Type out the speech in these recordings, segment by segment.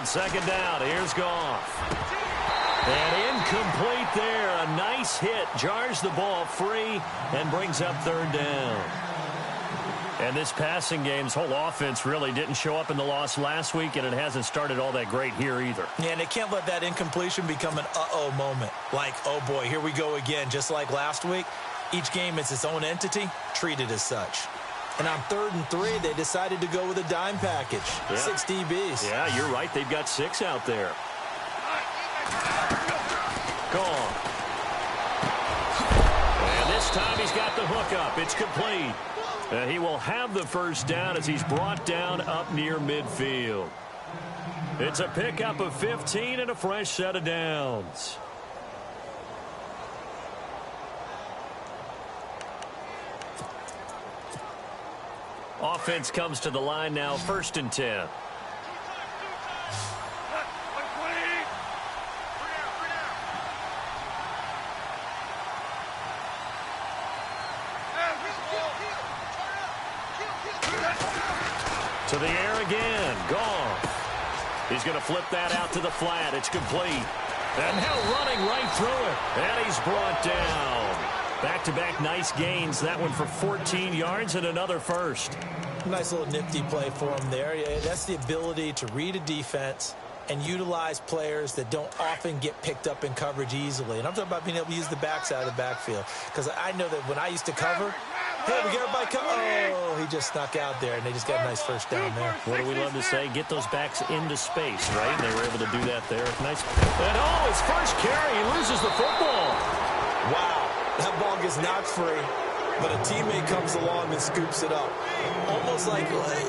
On second down, here's Goff. And incomplete there. A nice hit. Jars the ball free and brings up third down. And this passing game's whole offense really didn't show up in the loss last week, and it hasn't started all that great here either. Yeah, and they can't let that incompletion become an uh-oh moment. Like, oh boy, here we go again. Just like last week, each game is its own entity, treated as such. And on 3rd and 3, they decided to go with a dime package. Yeah. 6 DBs. Yeah, you're right. They've got 6 out there. Gone. And this time he's got the hook up. It's complete. And he will have the first down as he's brought down up near midfield. It's a pickup of 15 and a fresh set of downs. Offense comes to the line now, 1st and 10. To the air again. Goff. He's going to flip that out to the flat. It's complete. And now running right through it. And he's brought down. Back-to-back nice gains. That one for 14 yards and another first. Nice little nifty play for him there. Yeah, that's the ability to read a defense and utilize players that don't often get picked up in coverage easily. And I'm talking about being able to use the backside of the backfield. Because I know that when I used to cover, hey, we got everybody come. Oh, he just snuck out there, and they just got a nice first down there. What do we love to say? Get those backs into space, right? And they were able to do that there. Nice. And oh, his first carry, he loses the football. Wow, that ball gets knocked free, but a teammate comes along and scoops it up.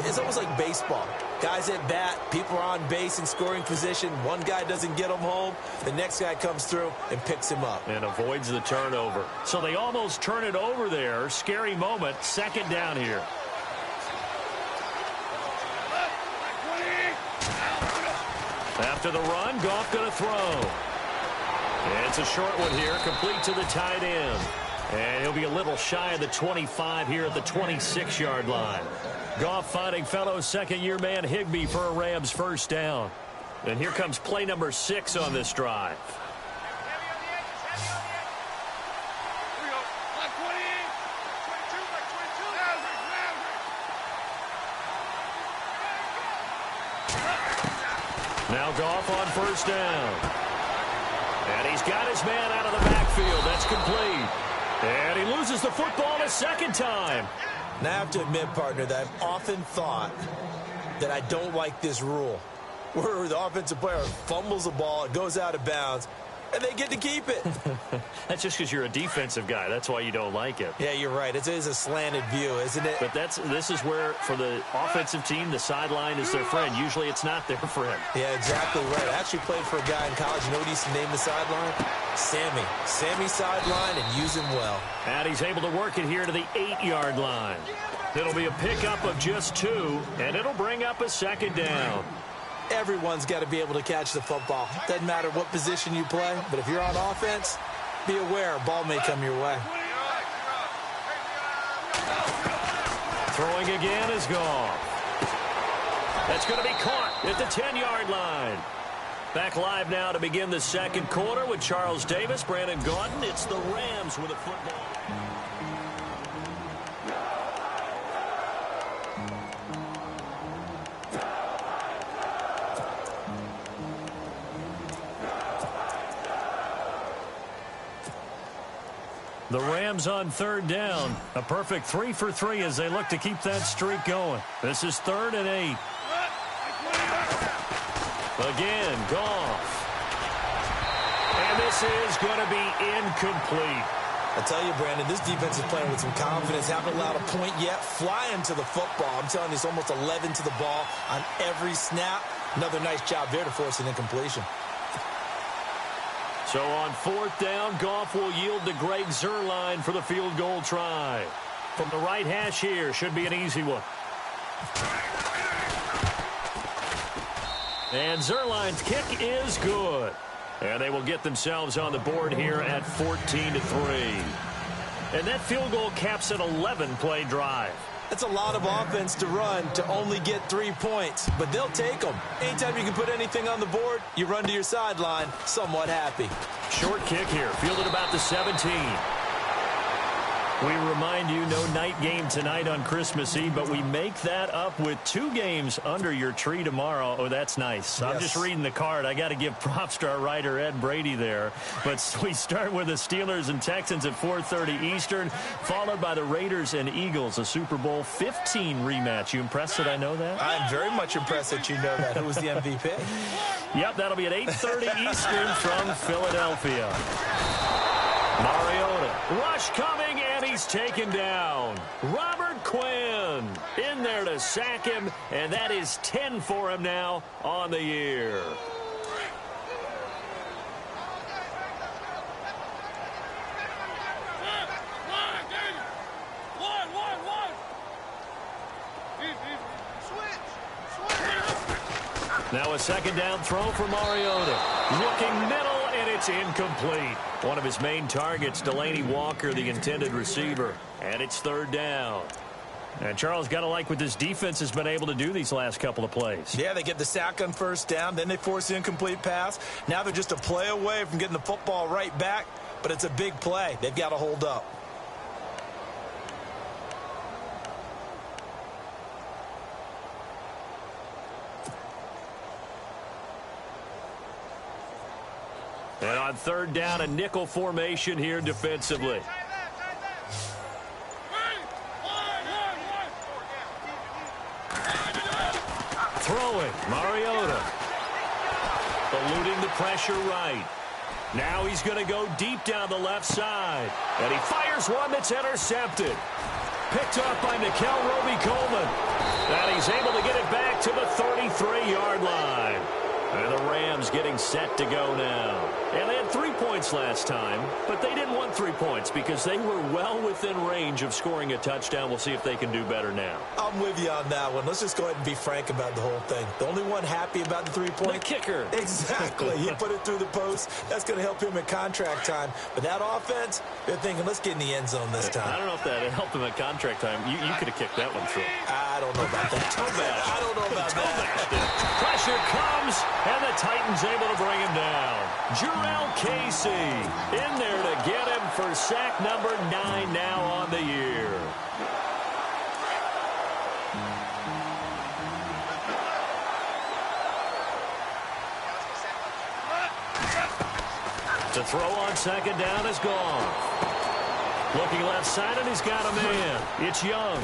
It's almost like baseball. Guys at bat, people are on base in scoring position. One guy doesn't get him home. The next guy comes through and picks him up. And avoids the turnover. So they almost turn it over there. Scary moment. 2nd down here. After the run, Goff going to throw. And it's a short one here, complete to the tight end. And he'll be a little shy of the 25 here at the 26-yard line. Goff finding fellow 2nd-year man Higbee for a Rams first down. And here comes play number 6 on this drive. Now Goff on first down. And he's got his man out of the backfield. That's complete. And he loses the football a 2nd time. Now, I have to admit, partner, that I've often thought that I don't like this rule, where the offensive player fumbles the ball, it goes out of bounds, and they get to keep it. That's just because you're a defensive guy. That's why you don't like it. Yeah, you're right. It is a slanted view, isn't it? But this is where, for the offensive team, the sideline is their friend. Usually it's not there for him. Yeah, exactly right. I actually played for a guy in college. You know what he used to name the sideline? Sammy. Sammy sideline, and use him well. And he's able to work it here to the 8-yard line. It'll be a pickup of just 2, and it'll bring up a 2nd down. Everyone's got to be able to catch the football. Doesn't matter what position you play, but if you're on offense, be aware a ball may come your way. Throwing again is Goff. That's going to be caught at the 10-yard line. Back live now to begin the 2nd quarter with Charles Davis, Brandon Gaudin. It's the Rams with a football. The Rams on 3rd down. A perfect 3 for 3 as they look to keep that streak going. This is 3rd and 8. Again, Goff. And this is going to be incomplete. I tell you, Brandon, this defense is playing with some confidence. Haven't allowed a point yet. Flying to the football. I'm telling you, it's almost 11 to the ball on every snap. Another nice job there to force an incompletion. So on 4th down, Goff will yield to Greg Zuerlein for the field goal try. From the right hash here, should be an easy one. And Zuerlein's kick is good. And they will get themselves on the board here at 14-3. And that field goal caps an 11-play drive. That's a lot of offense to run to only get 3 points, but they'll take them. Anytime you can put anything on the board, you run to your sideline somewhat happy. Short kick here, fielded about the 17. We remind you, no night game tonight on Christmas Eve, but we make that up with 2 games under your tree tomorrow. Oh, that's nice. Yes. I'm just reading the card. I got to give props to our writer, Ed Brady, there. But we start with the Steelers and Texans at 4:30 Eastern, followed by the Raiders and Eagles, a Super Bowl 15 rematch. You impressed that I know that? I'm very much impressed that you know that. Who was the MVP? Yep, that'll be at 8:30 Eastern from Philadelphia. Mariota, rush coming, and he's taken down. Robert Quinn in there to sack him, and that is 10 for him now on the year. Now a second down throw for Mariota. Looking middle, and it's incomplete. One of his main targets, Delaney Walker, the intended receiver. And it's 3rd down. And Charles, got to like what this defense has been able to do these last couple of plays. Yeah, they get the sack on 1st down, then they force the incomplete pass. Now they're just a play away from getting the football right back, but it's a big play. They've got to hold up. And on 3rd down, a nickel formation here defensively. Throwing, Mariota. Eluding the pressure right. Now he's going to go deep down the left side. And he fires one that's intercepted. Picked up by Nickel Roby-Coleman. And he's able to get it back to the 33-yard line. And the Rams getting set to go now. And they had 3 points last time, but they didn't want 3 points because they were well within range of scoring a touchdown. We'll see if they can do better now. I'm with you on that one. Let's just go ahead and be frank about the whole thing. The only one happy about the 3-point. The kicker. Exactly. He put it through the post. That's going to help him at contract time. But that offense, they're thinking, let's get in the end zone this time. I don't know if that helped him at contract time. You could have kicked that one through. I don't know about that. I don't know about that. Pressure comes, and the Titans able to bring him down. Jurrell Casey in there to get him for sack number 9 now on the year. The throw on 2nd down is gone. Looking left side, and he's got a man. It's Young.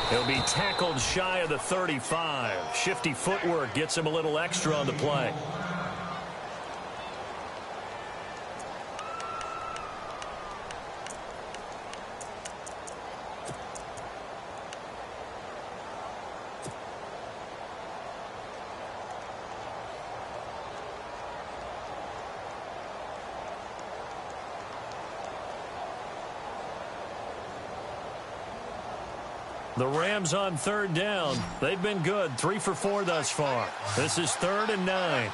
He'll be tackled shy of the 35. Shifty footwork gets him a little extra on the play. The Rams on 3rd down. They've been good. 3 for 4 thus far. This is 3rd and 9.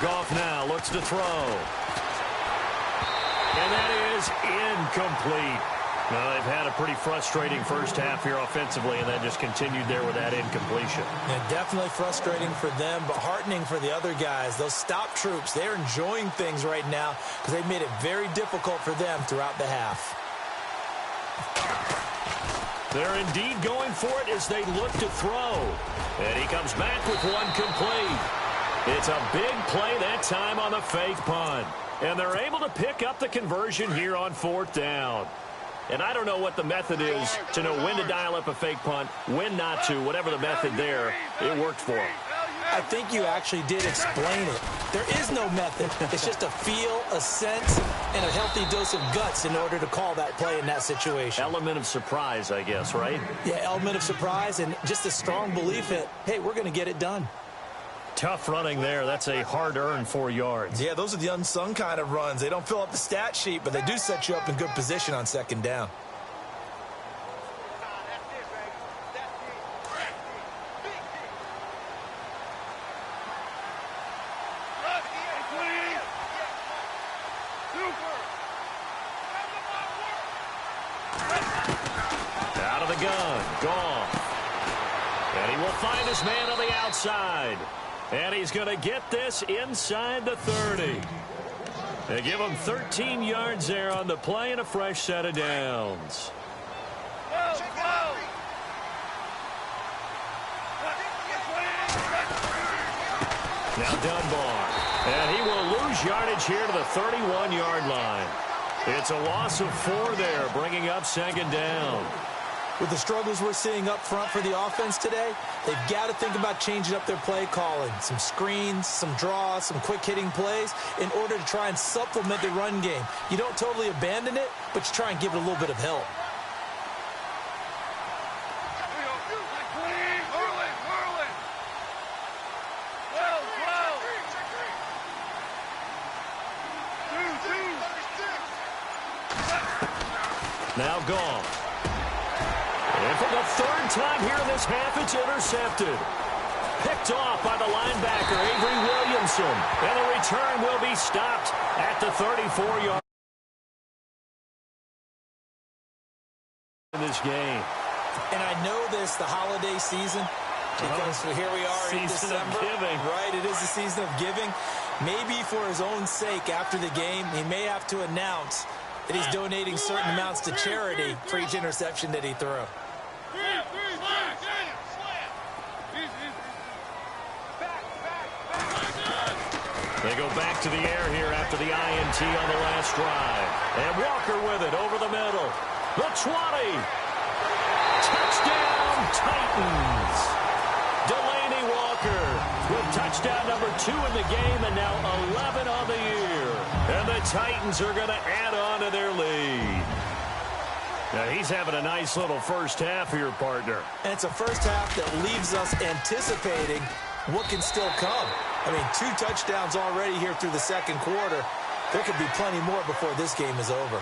Goff now looks to throw. And that is incomplete. Well, they've had a pretty frustrating first half here offensively, and then just continued there with that incompletion. Yeah, definitely frustrating for them, but heartening for the other guys. Those stop troops, they're enjoying things right now because they've made it very difficult for them throughout the half. They're indeed going for it as they look to throw. And he comes back with one complete. It's a big play that time on the fake punt. And they're able to pick up the conversion here on 4th down. And I don't know what the method is to know when to dial up a fake punt, when not to. Whatever the method there, it worked for him. I think you actually did explain it. There is no method. It's just a feel, a sense, and a healthy dose of guts in order to call that play in that situation. Element of surprise, I guess, right? Yeah, element of surprise and just a strong belief that, hey, we're going to get it done. Tough running there. That's a hard-earned 4 yards. Yeah, those are the unsung kind of runs. They don't fill up the stat sheet, but they do set you up in good position on 2nd down. find his man on the outside. And he's going to get this inside the 30. They give him 13 yards there on the play and a fresh set of downs. Now Dunbar. And he will lose yardage here to the 31-yard line. It's a loss of 4 there, bringing up second down. With the struggles we're seeing up front for the offense today, they've got to think about changing up their play calling. Some screens, some draws, some quick-hitting plays in order to try and supplement the run game. You don't totally abandon it, but you try and give it a little bit of help. Now gone. And for the 3rd time here in this half, it's intercepted. Picked off by the linebacker, Avery Williamson. And the return will be stopped at the 34-yard in this game. And I know this, the holiday season, because here we are in December. Season of giving. Right, it is the season of giving. Maybe for his own sake, after the game, he may have to announce that he's donating certain amounts to charity for each interception that he threw. They go back to the air here after the INT on the last drive. And Walker with it over the middle. The 20. Touchdown, Titans. Delaney Walker with touchdown number 2 in the game and now 11 on the year. And the Titans are going to add on to their lead. Now, he's having a nice little first half here, partner. And it's a first half that leaves us anticipating what can still come. I mean, 2 touchdowns already here through the second quarter. There could be plenty more before this game is over.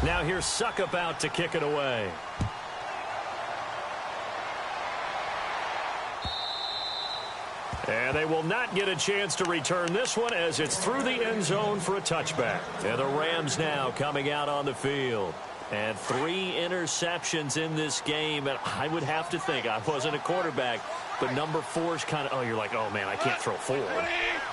Now here's Suckup out to kick it away. And they will not get a chance to return this one as it's through the end zone for a touchback. And the Rams now coming out on the field. And 3 interceptions in this game. And I would have to think, I wasn't a quarterback, but number 4 is kind of, oh, you're like, oh, man, I can't throw 4.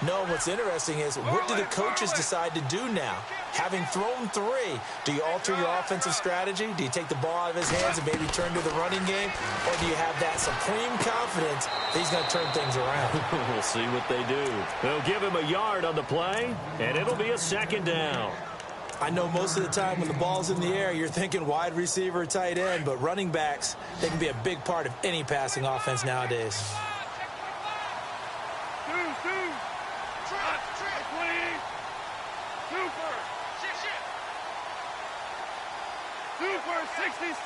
No, what's interesting is, what do the coaches decide to do now? Having thrown 3, do you alter your offensive strategy? Do you take the ball out of his hands and maybe turn to the running game? Or do you have that supreme confidence that he's going to turn things around? We'll see what they do. They'll give him a yard on the play, and it'll be a second down. I know most of the time when the ball's in the air, you're thinking wide receiver, tight end, but running backs, they can be a big part of any passing offense nowadays. Super 66.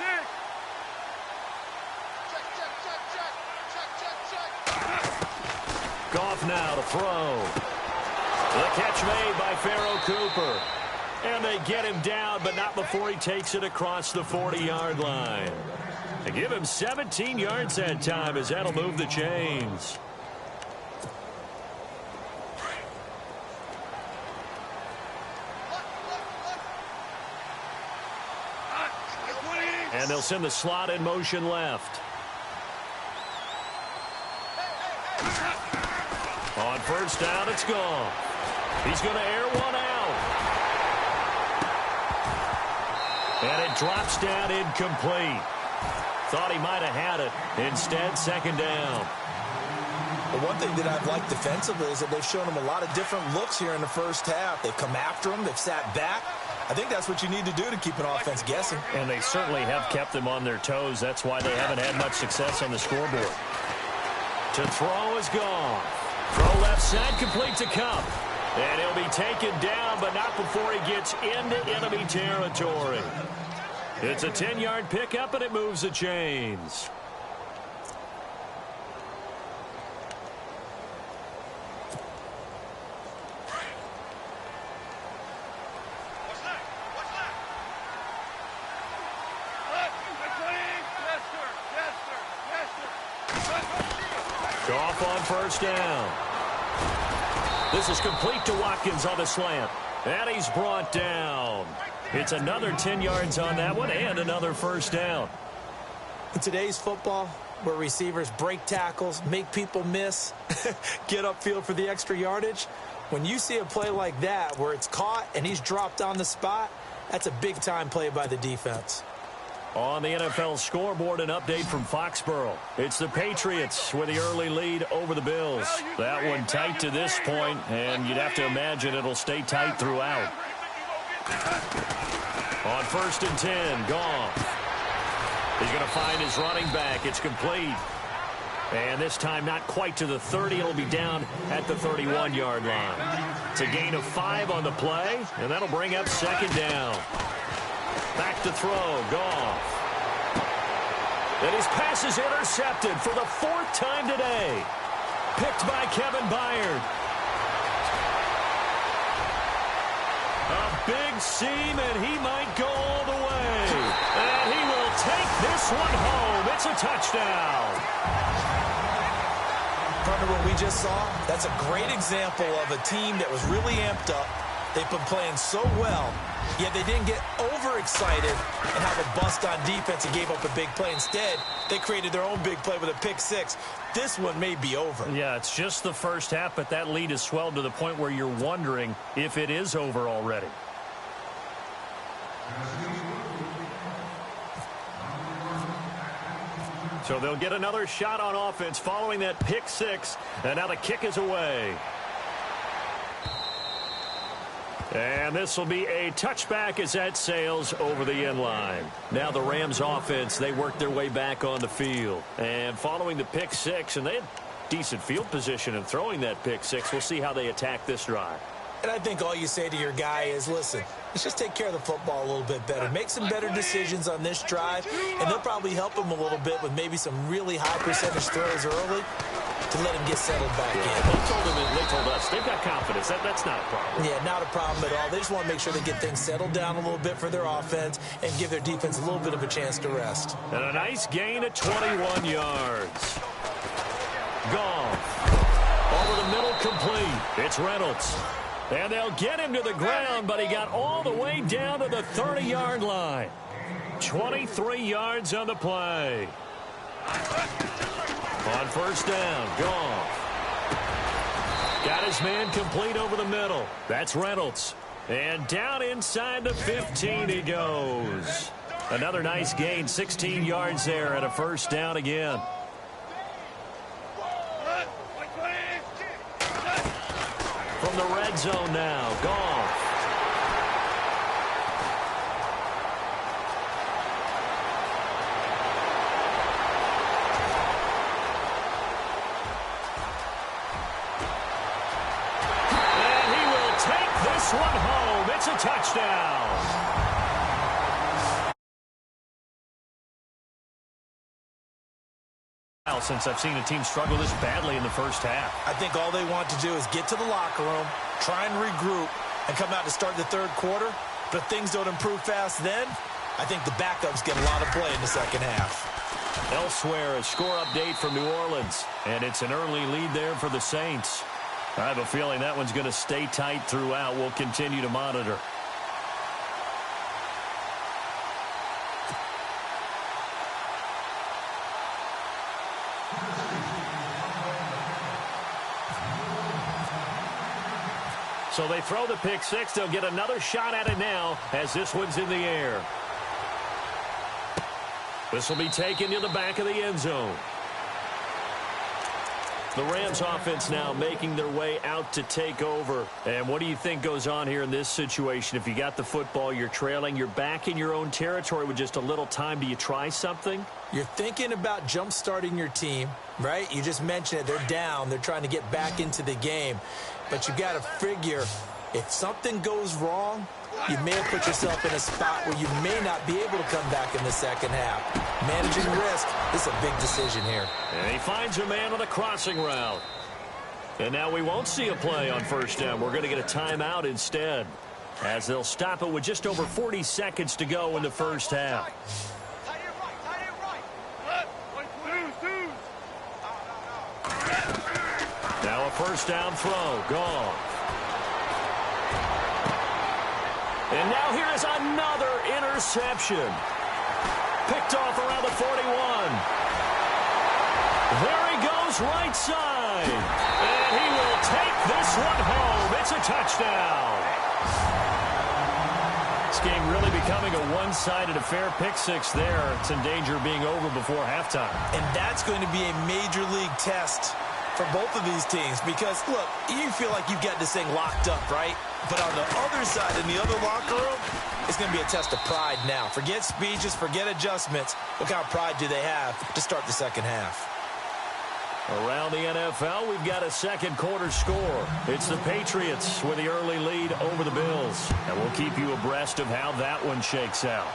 Goff now to throw. The catch made by Pharaoh Cooper. And they get him down, but not before he takes it across the 40-yard line. They give him 17 yards that time as that'll move the chains. And they'll send the slot in motion left. On first down, it's gone. He's going to air one out. And it drops down incomplete. Thought he might have had it. Instead, second down. But one thing that I've liked defensively is that they've shown him a lot of different looks here in the first half. They've come after him. They've sat back. I think that's what you need to do to keep an offense guessing. And they certainly have kept them on their toes. That's why they haven't had much success on the scoreboard. To throw is gone. Throw left side, complete to Cup. And he'll be taken down, but not before he gets into enemy territory. It's a 10-yard pickup, and it moves the chains. Goff on first down. This is complete to Watkins on the slant. And he's brought down. It's another 10 yards on that one and another first down. In today's football, where receivers break tackles, make people miss, get upfield for the extra yardage, when you see a play like that where it's caught and he's dropped on the spot, that's a big-time play by the defense. On the NFL scoreboard, an update from Foxborough. It's the Patriots with the early lead over the Bills. That one tight to this point, and you'd have to imagine it'll stay tight throughout. On 1st and 10, Goff. He's going to find his running back. It's complete. And this time not quite to the 30. It'll be down at the 31-yard line. It's a gain of 5 on the play, and that'll bring up 2nd down. Back to throw, Goff. And his pass is intercepted for the 4th time today. Picked by Kevin Byard. A big seam, and he might go all the way. And he will take this one home. It's a touchdown. Partner, what we just saw, that's a great example of a team that was really amped up. They've been playing so well, yet they didn't get overexcited and have a bust on defense and gave up a big play. Instead, they created their own big play with a pick-6. This one may be over. Yeah, it's just the first half, but that lead has swelled to the point where you're wondering if it is over already. So they'll get another shot on offense following that pick-6, and now the kick is away. And this will be a touchback as that sails over the end line. Now the Rams offense, they work their way back on the field. And following the pick-6, and they had decent field position in throwing that pick-6. We'll see how they attack this drive. And I think all you say to your guy is, listen, let's just take care of the football a little bit better. Make some better decisions on this drive, and they'll probably help him a little bit with maybe some really high percentage throws early to let him get settled back in. They told us they've got confidence. That's not a problem. Yeah, not a problem at all. They just want to make sure they get things settled down a little bit for their offense and give their defense a little bit of a chance to rest. And a nice gain of 21 yards. Goff. Over the middle, complete. It's Reynolds. And they'll get him to the ground, but he got all the way down to the 30-yard line. 23 yards on the play. On first down, Goff. Got his man complete over the middle. That's Reynolds. And down inside the 15 he goes. Another nice gain, 16 yards there, and a first down again. From the red zone now, Goff. And he will take this one home. It's a touchdown. Since I've seen a team struggle this badly in the first half. I think all they want to do is get to the locker room, try and regroup, and come out to start the third quarter. But if things don't improve fast then, I think the backups get a lot of play in the second half. Elsewhere, a score update from New Orleans, and it's an early lead there for the Saints. I have a feeling that one's going to stay tight throughout. We'll continue to monitor. So they throw the pick-6. They'll get another shot at it now as this one's in the air. This will be taken to the back of the end zone. The Rams offense now making their way out to take over. And what do you think goes on here in this situation? If you got the football, you're trailing, you're back in your own territory with just a little time. Do you try something? You're thinking about jump-starting your team, right? You just mentioned it. They're down. They're trying to get back into the game. But you got to figure if something goes wrong, you may have put yourself in a spot where you may not be able to come back in the second half. Managing risk is a big decision here. And he finds a man on a crossing route. And now we won't see a play on first down. We're going to get a timeout instead, as they'll stop it with just over 40 seconds to go in the first half. first down throw. Gone. And now here is another interception. Picked off around the 41. There he goes, right side. And he will take this one home. It's a touchdown. This game really becoming a one-sided affair. Pick six there. It's in danger of being over before halftime. And that's going to be a major league test for both of these teams because, look, you feel like you've got this thing locked up, right? But on the other side, in the other locker room, it's going to be a test of pride now. Forget speeches, forget adjustments. What kind of pride do they have to start the second half? Around the NFL, we've got a second quarter score. It's the Patriots with the early lead over the Bills. And we'll keep you abreast of how that one shakes out.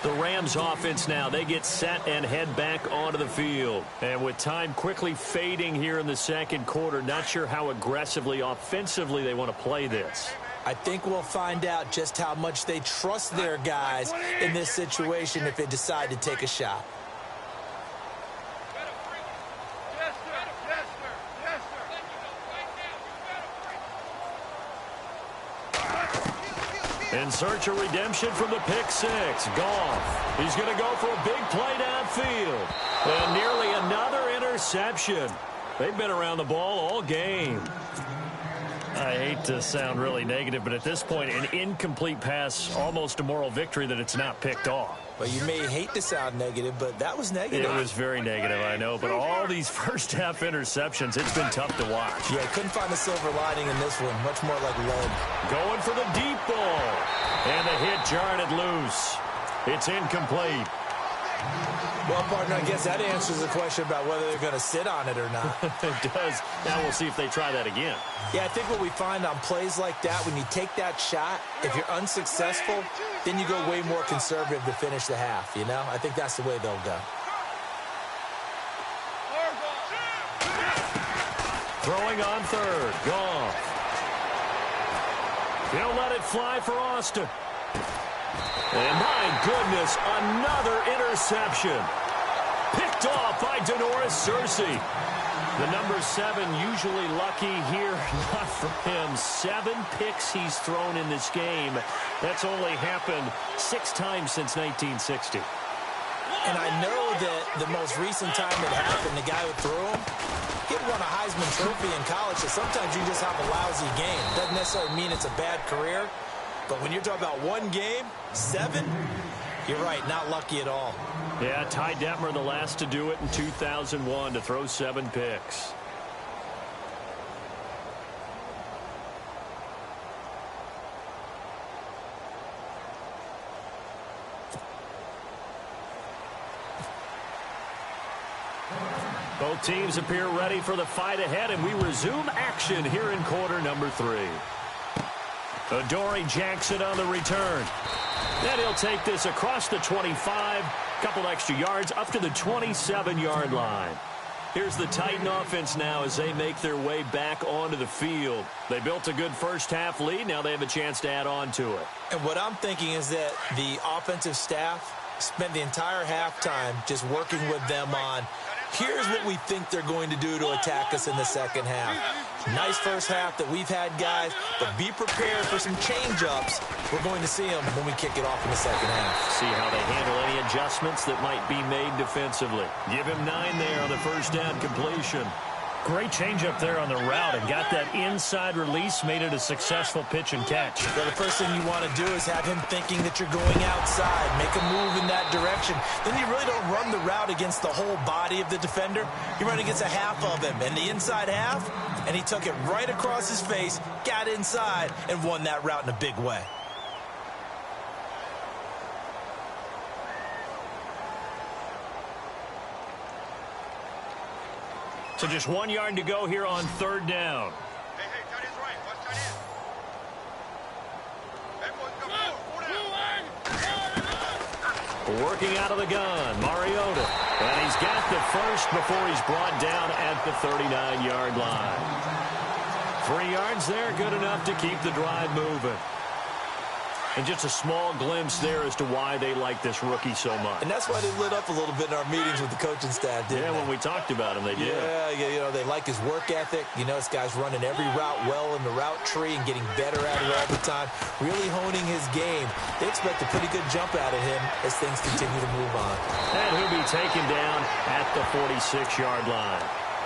The Rams offense now, they get set and head back onto the field. And with time quickly fading here in the second quarter, not sure how aggressively, offensively they want to play this. I think we'll find out just how much they trust their guys in this situation if they decide to take a shot. In search of redemption from the pick six. Goff. He's going to go for a big play downfield. And nearly another interception. They've been around the ball all game. I hate to sound really negative, but at this point, an incomplete pass, almost a moral victory that it's not picked off. Well, you may hate to sound negative, but that was negative. It was very negative, I know. But all these first-half interceptions, it's been tough to watch. Yeah, couldn't find the silver lining in this one. Much more like lead. Going for the deep ball. And the hit jarred it loose. It's incomplete. Well, partner, I guess that answers the question about whether they're going to sit on it or not. It does. Now we'll see if they try that again. Yeah, I think what we find on plays like that, when you take that shot, if you're unsuccessful, then you go way more conservative to finish the half, you know? I think that's the way they'll go. Throwing on third. Gone. He'll let it fly for Austin. And my goodness, another interception. Picked off by Denoris Searcy. The number 7 usually lucky here. Not for him. 7 picks he's thrown in this game. That's only happened 6 times since 1960. And I know that the most recent time it happened, the guy who threw him, he won a Heisman Trophy in college. So sometimes you just have a lousy game. Doesn't necessarily mean it's a bad career. But when you're talking about one game, 7, you're right, not lucky at all. Yeah, Ty Detmer, the last to do it in 2001, to throw 7 picks. Both teams appear ready for the fight ahead, and we resume action here in quarter number 3. Adoree Jackson on the return. And he'll take this across the 25, couple extra yards, up to the 27-yard line. Here's the Titan offense now as they make their way back onto the field. They built a good first-half lead. Now they have a chance to add on to it. And what I'm thinking is that the offensive staff spent the entire halftime just working with them on, here's what we think they're going to do to attack us in the second half. Nice first half that we've had, guys, but be prepared for some change-ups. We're going to see them when we kick it off in the second half. See how they handle any adjustments that might be made defensively. Give him 9 there on the first down completion. Great changeup there on the route and got that inside release, made it a successful pitch and catch. Well, the first thing you want to do is have him thinking that you're going outside, make a move in that direction. Then you really don't run the route against the whole body of the defender. You run against a half of him, and the inside half, and he took it right across his face, got inside, and won that route in a big way. So just 1 yard to go here on third down. Working out of the gun, Mariota. And he's got the first before he's brought down at the 39-yard line. 3 yards there, good enough to keep the drive moving. And just a small glimpse there as to why they like this rookie so much. And that's why they lit up a little bit in our meetings with the coaching staff, didn't they? Yeah, when we talked about him, they did. Yeah, they like his work ethic. This guy's running every route well in the route tree and getting better at it all the time, really honing his game. They expect a pretty good jump out of him as things continue to move on. And he'll be taken down at the 46-yard line.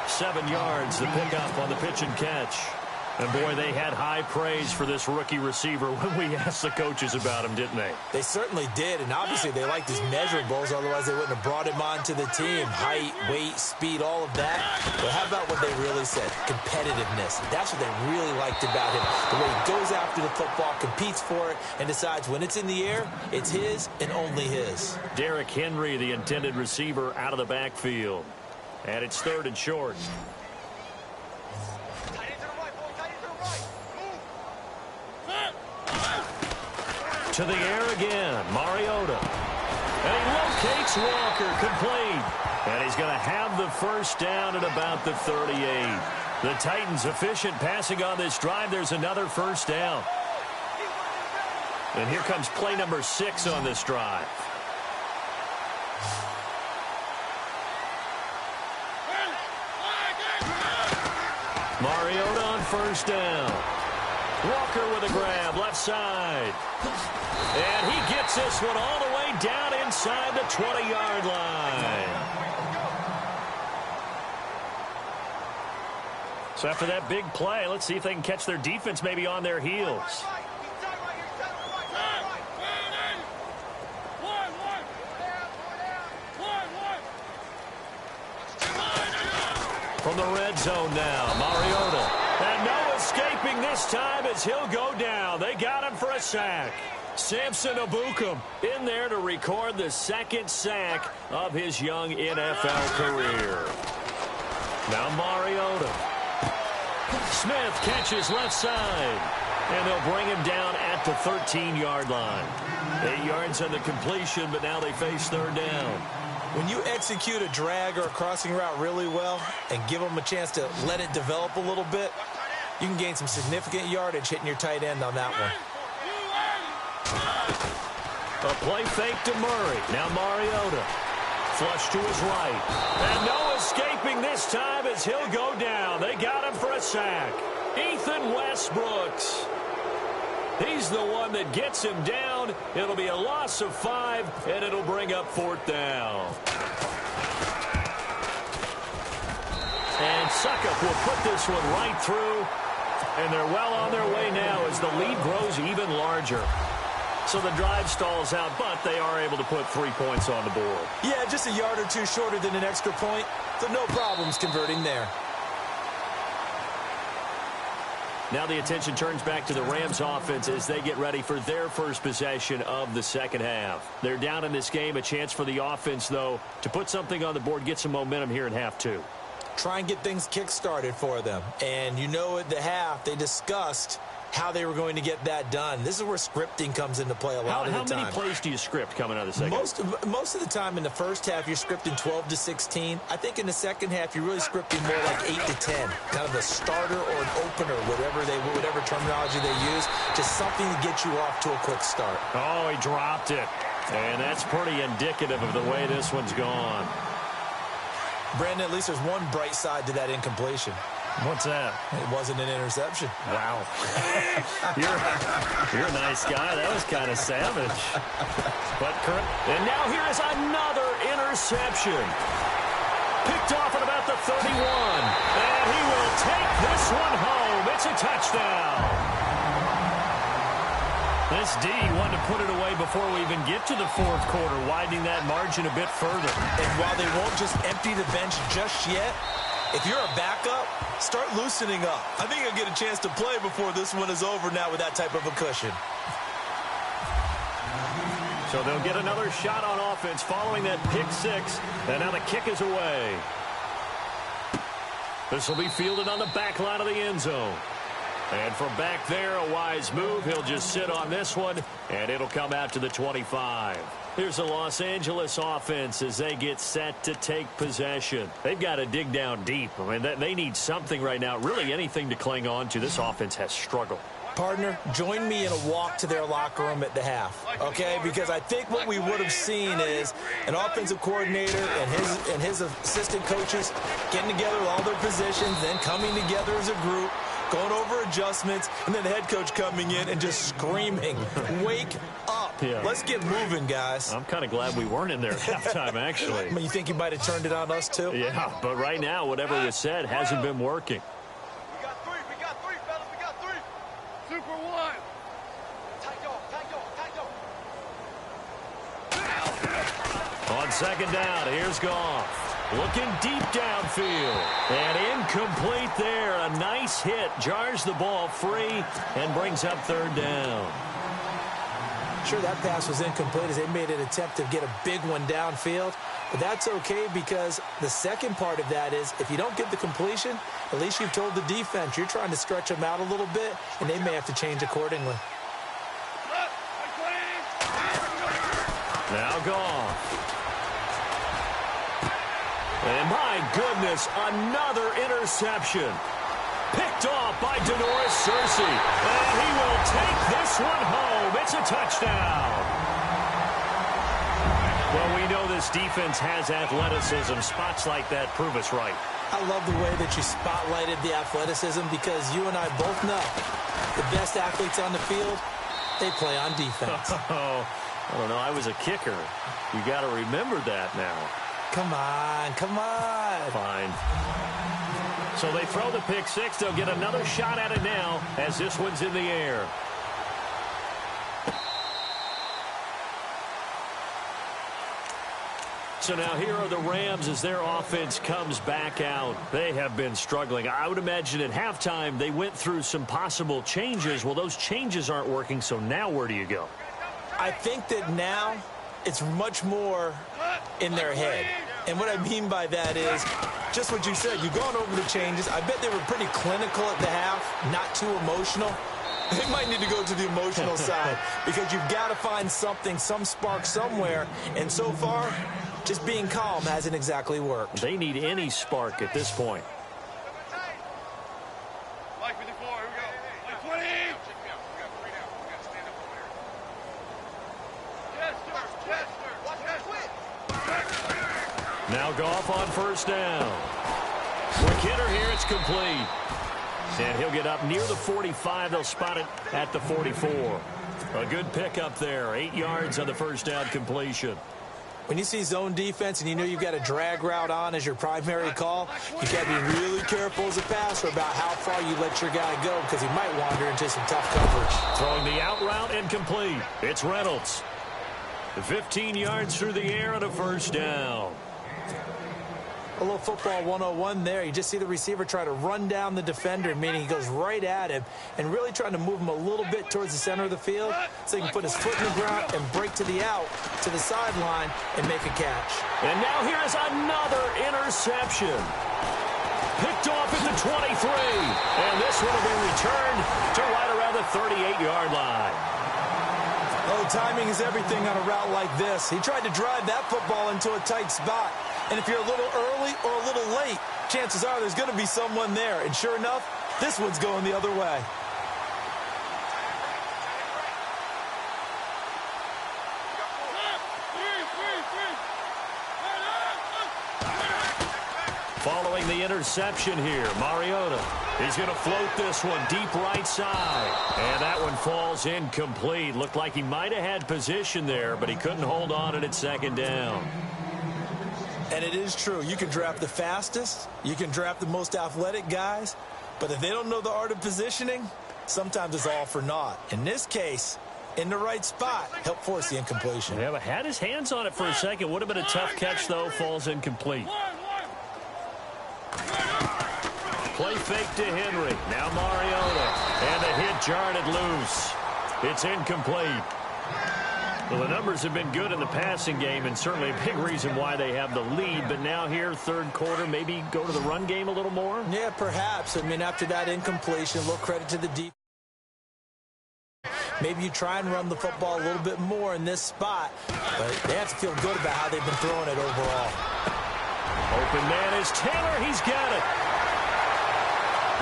7 yards, the pickup on the pitch and catch. And, boy, they had high praise for this rookie receiver when we asked the coaches about him, didn't they? They certainly did, and obviously they liked his measurables, otherwise they wouldn't have brought him onto the team. Height, weight, speed, all of that. But how about what they really said? Competitiveness. That's what they really liked about him. The way he goes after the football, competes for it, and decides when it's in the air, it's his and only his. Derrick Henry, the intended receiver, out of the backfield. And it's 3rd and short. To the air again, Mariota. And he locates Walker, complete. And he's going to have the first down at about the 38. The Titans efficient passing on this drive. There's another first down. And here comes play number 6 on this drive. Mariota on first down. Walker with a grab, left side. And he gets this one all the way down inside the 20-yard line. So after that big play, let's see if they can catch their defense maybe on their heels. From the red zone now, Mariota. And no escaping this time as he'll go down. They got him for a sack. Samson Ebukam in there to record the 2nd sack of his young NFL career. Now Mariota. Smith catches left side. And they'll bring him down at the 13-yard line. 8 yards on the completion, but now they face 3rd down. When you execute a drag or a crossing route really well and give them a chance to let it develop a little bit, you can gain some significant yardage hitting your tight end on that one. A play fake to Murray. Now Mariota. Flush to his right. And no escaping this time as he'll go down. They got him for a sack. Ethan Westbrooks. He's the one that gets him down. It'll be a loss of 5, and it'll bring up 4th down. And Suckup will put this one right through. And they're well on their way now as the lead grows even larger. So the drive stalls out, but they are able to put 3 points on the board. Yeah, just a yard or two shorter than an extra point. So no problems converting there. Now the attention turns back to the Rams offense as they get ready for their first possession of the second half. They're down in this game. A chance for the offense, though, to put something on the board, get some momentum here in half 2. Try and get things kick-started for them. And at the half, they discussed how they were going to get that done. This is where scripting comes into play a lot of the time. How many plays do you script coming out of the second? Most of the time in the first half, you're scripting 12 to 16. I think in the second half, you're really scripting more like 8 to 10. Kind of a starter or an opener, whatever terminology they use. Just something to get you off to a quick start. Oh, he dropped it. And that's pretty indicative of the way this one's gone. Brandon, at least there's one bright side to that incompletion. What's that? It wasn't an interception. Wow. you're a nice guy. That was kind of savage. And now here is another interception. Picked off at about the 31. And he will take this one home. It's a touchdown. This D wanted to put it away before we even get to the 4th quarter, widening that margin a bit further. And while they won't just empty the bench just yet, if you're a backup, start loosening up. I think you'll get a chance to play before this one is over now with that type of a cushion. So they'll get another shot on offense following that pick 6, and now the kick is away. This will be fielded on the back line of the end zone. And from back there, a wise move. He'll just sit on this one, and it'll come out to the 25. Here's the Los Angeles offense as they get set to take possession. They've got to dig down deep. I mean, they need something right now, really anything to cling on to. This offense has struggled. Partner, join me in a walk to their locker room at the half, okay? Because I think what we would have seen is an offensive coordinator and his assistant coaches getting together with all their positions, then coming together as a group, going over adjustments, and then the head coach coming in and just screaming, wake up. Yeah. Let's get moving, guys. I'm kind of glad we weren't in there at halftime, actually. I mean, you think he might have turned it on us, too? Yeah, but right now, whatever was said hasn't been working. On second down, here's Goff. Looking deep downfield. And incomplete there. A nice hit. Jars the ball free and brings up third down. Sure, that pass was incomplete as they made an attempt to get a big one downfield. But that's okay because the second part of that is if you don't get the completion, at least you've told the defense you're trying to stretch them out a little bit, and they may have to change accordingly. Now Goff. And my goodness, another interception. Picked off by Denoris Searcy. And he will take this one home. It's a touchdown. Well, we know this defense has athleticism. Spots like that prove us right. I love the way that you spotlighted the athleticism because you and I both know the best athletes on the field, they play on defense. Oh, I don't know. I was a kicker. You got to remember that now. Come on, come on. Fine. So they throw the pick six. They'll get another shot at it now as this one's in the air. So now here are the Rams as their offense comes back out. They have been struggling. I would imagine at halftime they went through some possible changes. Well, those changes aren't working, so now where do you go? I think that now it's much more in their head. And what I mean by that is just what you said. You've gone over the changes. I bet they were pretty clinical at the half, not too emotional. They might need to go to the emotional side because you've got to find something, some spark somewhere. And so far, just being calm hasn't exactly worked. They need any spark at this point. Now Goff on first down. Quick hitter here, it's complete. And he'll get up near the 45. They'll spot it at the 44. A good pickup there. 8 yards on the first down completion. When you see zone defense and you know you've got a drag route on as your primary call, you've got to be really careful as a passer about how far you let your guy go because he might wander into some tough coverage. Throwing the out route incomplete. It's Reynolds. 15 yards through the air and a first down. A little football 101 there. You just see the receiver try to run down the defender, meaning he goes right at him and really trying to move him a little bit towards the center of the field so he can put his foot in the ground and break to the out, to the sideline, and make a catch. And now here is another interception. Picked off at the 23. And this one will be returned to right around the 38-yard line. Oh, timing is everything on a route like this. He tried to drive that football into a tight spot. And if you're a little early or a little late, chances are there's going to be someone there. And sure enough, this one's going the other way. Following the interception here, Mariota. He's going to float this one deep right side. And that one falls incomplete. Looked like he might have had position there, but he couldn't hold on at second down. And it is true. You can draft the fastest. You can draft the most athletic guys. But if they don't know the art of positioning, sometimes it's all for naught. In this case, in the right spot, help force the incompletion. Yeah, but had his hands on it for a second. Would have been a tough catch, though. Falls incomplete. Play fake to Henry. Now Mariota. And the hit jarred it loose. It's incomplete. Well, the numbers have been good in the passing game and certainly a big reason why they have the lead. But now here, third quarter, maybe go to the run game a little more? Yeah, perhaps. I mean, after that incompletion, a little credit to the defense. Maybe you try and run the football a little bit more in this spot. But they have to feel good about how they've been throwing it overall. Open man is Taylor. He's got it.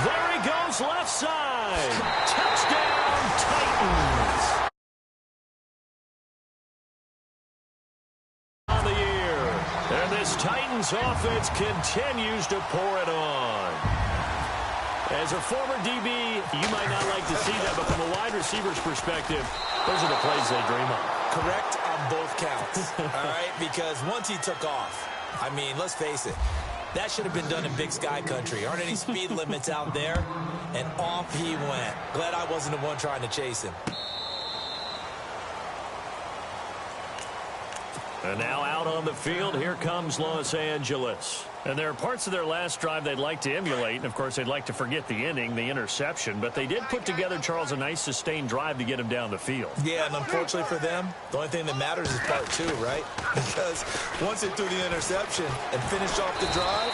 There he goes, left side. Touchdown, Titans. On the year. And this Titans offense continues to pour it on. As a former DB, you might not like to see that, but from a wide receiver's perspective, those are the plays they dream of. Correct on both counts, all right? Because once he took off, I mean, let's face it, that should have been done in Big Sky country. Aren't any speed limits out there? And off he went. Glad I wasn't the one trying to chase him. And now out on the field, here comes Los Angeles. And there are parts of their last drive they'd like to emulate. And, of course, they'd like to forget the inning, the interception. But they did put together, Charles, a nice sustained drive to get him down the field. Yeah, and unfortunately for them, the only thing that matters is part two, right? Because once they threw the interception and finished off the drive,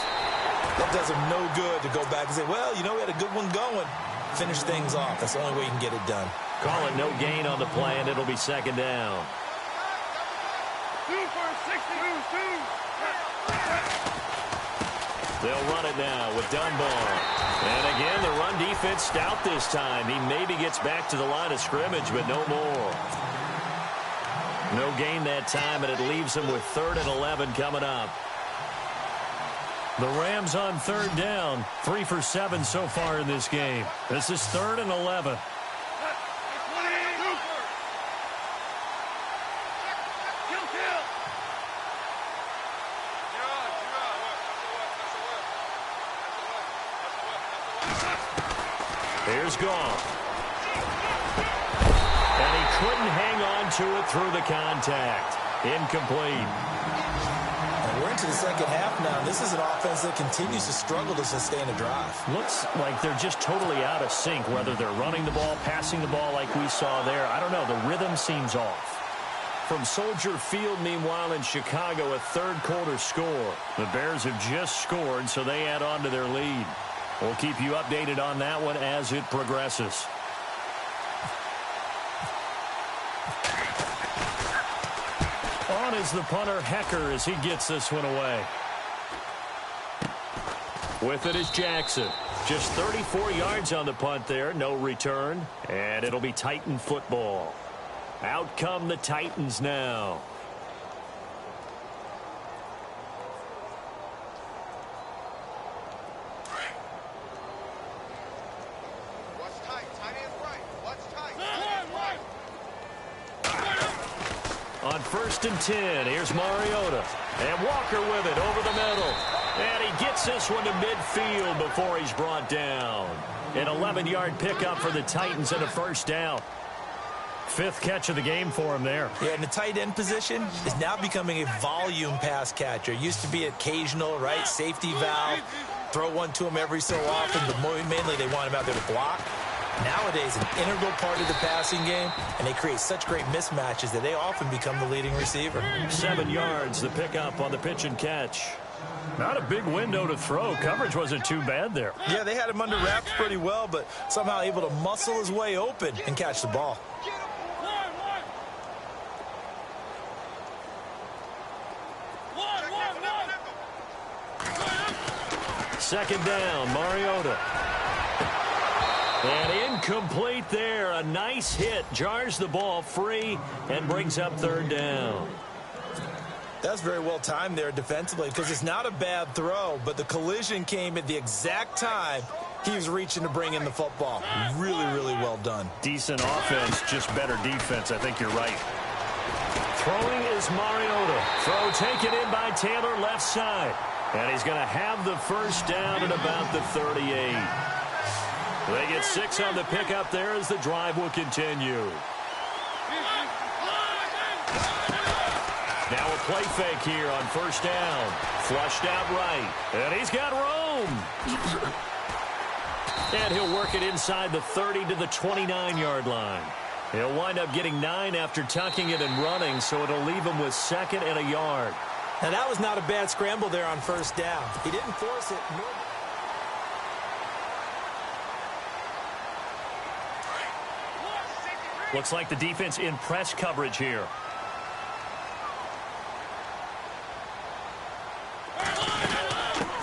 that does them no good to go back and say, well, you know, we had a good one going. Finish things off. That's the only way you can get it done. Call it no gain on the play, and it'll be second down. They'll run it now with Dunbar. And again, the run defense stout this time. He maybe gets back to the line of scrimmage, but no more. No gain that time, and it leaves him with 3rd and 11 coming up. The Rams on 3rd down. 3 for 7 so far in this game. This is 3rd and 11. Here's Goff. And he couldn't hang on to it through the contact. Incomplete. And we're into the second half now. This is an offense that continues to struggle to sustain a drive. Looks like they're just totally out of sync, whether they're running the ball, passing the ball like we saw there. I don't know. The rhythm seems off. From Soldier Field, meanwhile, in Chicago, a third-quarter score. The Bears have just scored, so they add on to their lead. We'll keep you updated on that one as it progresses. On is the punter, Hecker, as he gets this one away. With it is Jackson. Just 34 yards on the punt there, no return. And it'll be Titan football. Out come the Titans now. On 1st and 10, here's Mariota. And Walker with it over the middle. And he gets this one to midfield before he's brought down. An 11-yard pickup for the Titans and a first down. 5th catch of the game for him there. Yeah, and the tight end position is now becoming a volume pass catcher. It used to be occasional, right? Safety valve. Throw one to him every so often, but mainly they want him out there to block. Nowadays, an integral part of the passing game, and they create such great mismatches that they often become the leading receiver. 7 yards, the pickup on the pitch and catch. Not a big window to throw. Coverage wasn't too bad there. Yeah, they had him under wraps pretty well, but somehow able to muscle his way open and catch the ball. Second down, Mariota. And incomplete there. A nice hit. Jars the ball free and brings up 3rd down. That's very well timed there defensively because it's not a bad throw, but the collision came at the exact time he was reaching to bring in the football. Really, really well done. Decent offense, just better defense. I think you're right. Throwing is Mariota. Throw taken in by Taylor left side. And he's going to have the first down at about the 38. They get 6 on the pickup there as the drive will continue. Now a play fake here on first down. Flushed out right. And he's got room. And he'll work it inside the 30 to the 29-yard line. He'll wind up getting 9 after tucking it and running, so it'll leave him with 2nd and a yard. Now, that was not a bad scramble there on first down. He didn't force it. Looks like the defense in press coverage here.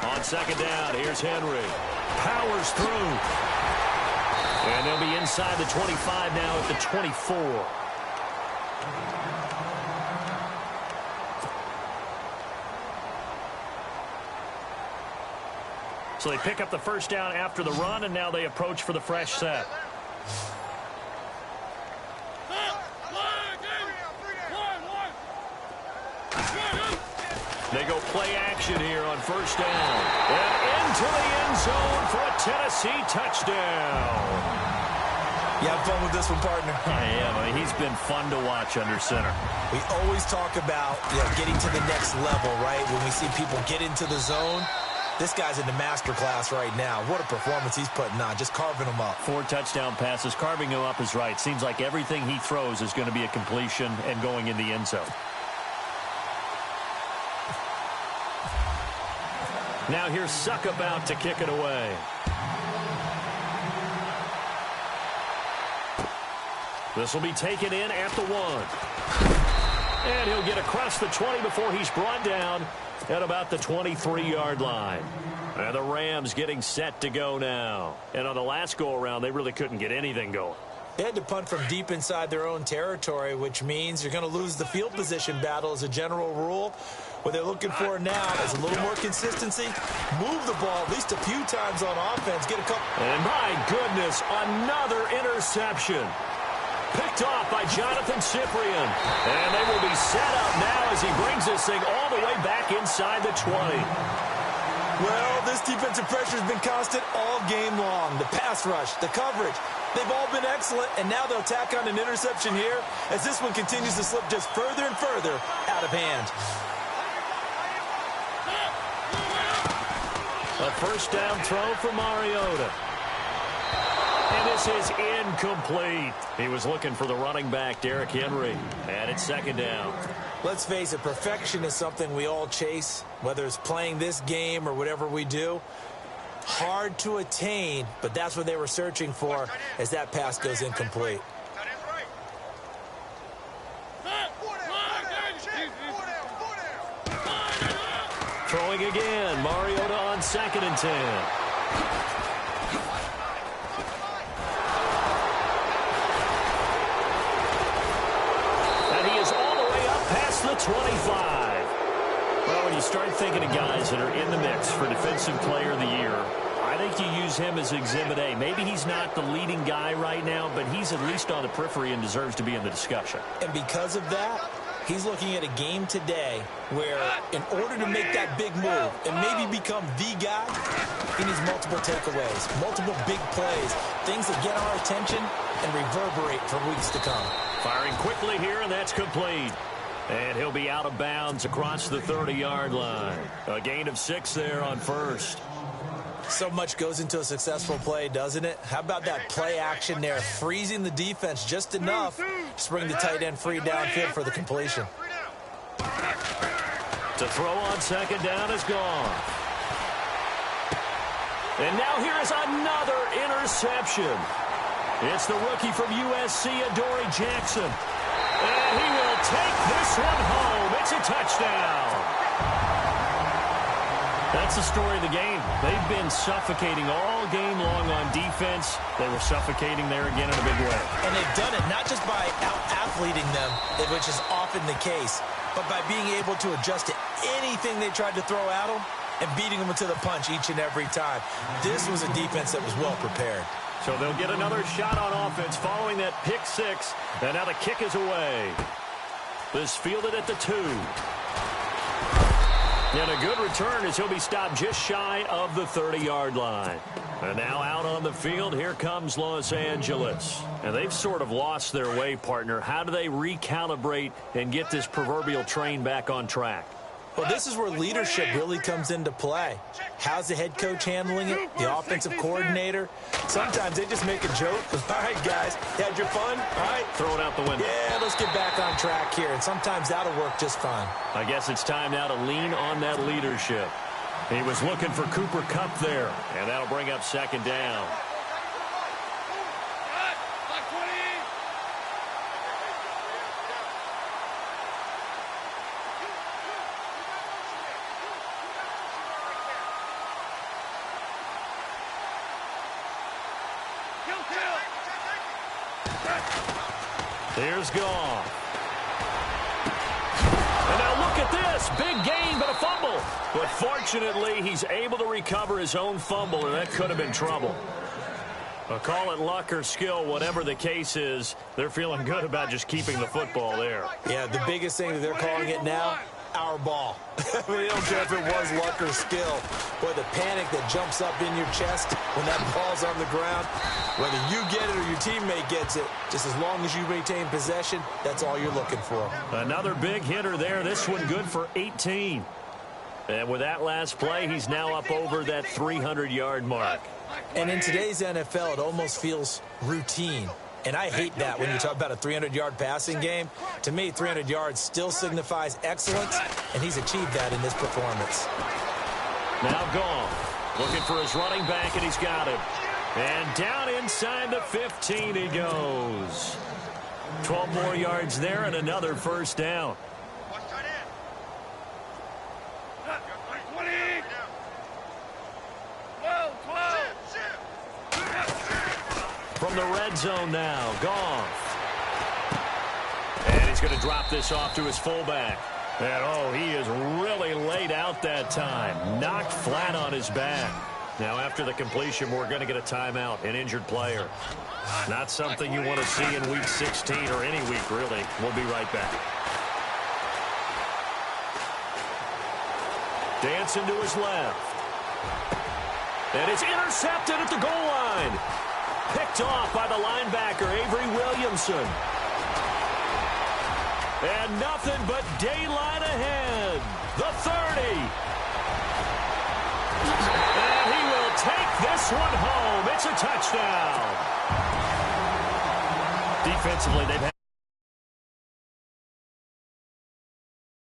On second down, here's Henry. Powers through. And they'll be inside the 25 now at the 24. So they pick up the first down after the run, and now they approach for the fresh set. They go play action here on first down. And into the end zone for a Tennessee touchdown. You have fun with this one, partner? I am. I mean, he's been fun to watch under center. We always talk about getting to the next level, right? When we see people get into the zone, this guy's in the master class right now. What a performance he's putting on, just carving them up. 4 touchdown passes. Carving him up is right. Seems like everything he throws is going to be a completion and going in the end zone. Now here's Suck about to kick it away. This will be taken in at the 1. And he'll get across the 20 before he's brought down at about the 23-yard line. And the Rams getting set to go now. And on the last go-around, they really couldn't get anything going. They had to punt from deep inside their own territory, which means you're going to lose the field position battle as a general rule. What they're looking for now is a little more consistency. Move the ball at least a few times on offense. Get a couple. And my goodness, another interception. Picked off by Jonathan Cyprien. And they will be set up now as he brings this thing all the way back inside the 20. Well, this defensive pressure has been constant all game long. The pass rush, the coverage, they've all been excellent, and now they'll tack on an interception here as this one continues to slip just further and further out of hand. A first down throw for Mariota. And this is incomplete. He was looking for the running back, Derrick Henry. And it's second down. Let's face it, perfection is something we all chase, whether it's playing this game or whatever we do. Hard to attain, but that's what they were searching for as that pass goes incomplete. Throwing again, Mariota on 2nd and 10. And he is all the way up past the 25. Well, when you start thinking of guys that are in the mix for Defensive Player of the Year, I think you use him as Exhibit A. Maybe he's not the leading guy right now, but he's at least on the periphery and deserves to be in the discussion. And because of that, he's looking at a game today where in order to make that big move and maybe become the guy, he needs multiple takeaways, multiple big plays, things that get our attention and reverberate for weeks to come. Firing quickly here, and that's complete. And he'll be out of bounds across the 30-yard line. A gain of 6 there on first. So much goes into a successful play, doesn't it? How about that play action there, freezing the defense just enough to bring the tight end free downfield for the completion. To throw on second down is gone. And now here is another interception. It's the rookie from USC, Adoree Jackson. And he will take this one home. It's a touchdown. That's the story of the game. They've been suffocating all game long on defense. They were suffocating there again in a big way. And they've done it not just by out-athleting them, which is often the case, but by being able to adjust to anything they tried to throw at them and beating them to the punch each and every time. This was a defense that was well prepared. So they'll get another shot on offense following that pick 6. And now the kick is away. This fielded at the 2. And a good return as he'll be stopped just shy of the 30-yard line. And now out on the field, here comes Los Angeles. And they've sort of lost their way, partner. How do they recalibrate and get this proverbial train back on track? Well, this is where leadership really comes into play. How's the head coach handling it? The offensive coordinator? Sometimes they just make a joke. All right, guys, you had your fun? All right. Throw it out the window. Yeah, let's get back on track here. And sometimes that'll work just fine. I guess it's time now to lean on that leadership. He was looking for Cooper Kupp there, and that'll bring up second down. Here's Goff. And now look at this. Big gain, but a fumble. But fortunately, he's able to recover his own fumble, and that could have been trouble. Call it luck or skill, whatever the case is, they're feeling good about just keeping the football there. Yeah, the biggest thing that they're calling it now, our ball. I mean, they don't care if it was luck or skill. Boy, the panic that jumps up in your chest when that ball's on the ground, whether you get it or your teammate gets it, just as long as you maintain possession, that's all you're looking for. Another big hitter there. This one good for 18. And with that last play, he's now up over that 300-yard mark. And in today's NFL, it almost feels routine. And I hate that when you talk about a 300-yard passing game. To me, 300 yards still signifies excellence, and he's achieved that in this performance. Now Goff looking for his running back, and he's got him. And down inside the 15 he goes. 12 more yards there and another first down. From the red zone now, Goff. And he's going to drop this off to his fullback. And, oh, he is really laid out that time. Knocked flat on his back. Now, after the completion, we're going to get a timeout, an injured player. Not something you want to see in Week 16 or any week, really. We'll be right back. Dancing to his left. And it's intercepted at the goal line. Picked off by the linebacker, Avery Williamson. And nothing but daylight ahead. The 30. And he will take this one home. It's a touchdown. Defensively, they've had...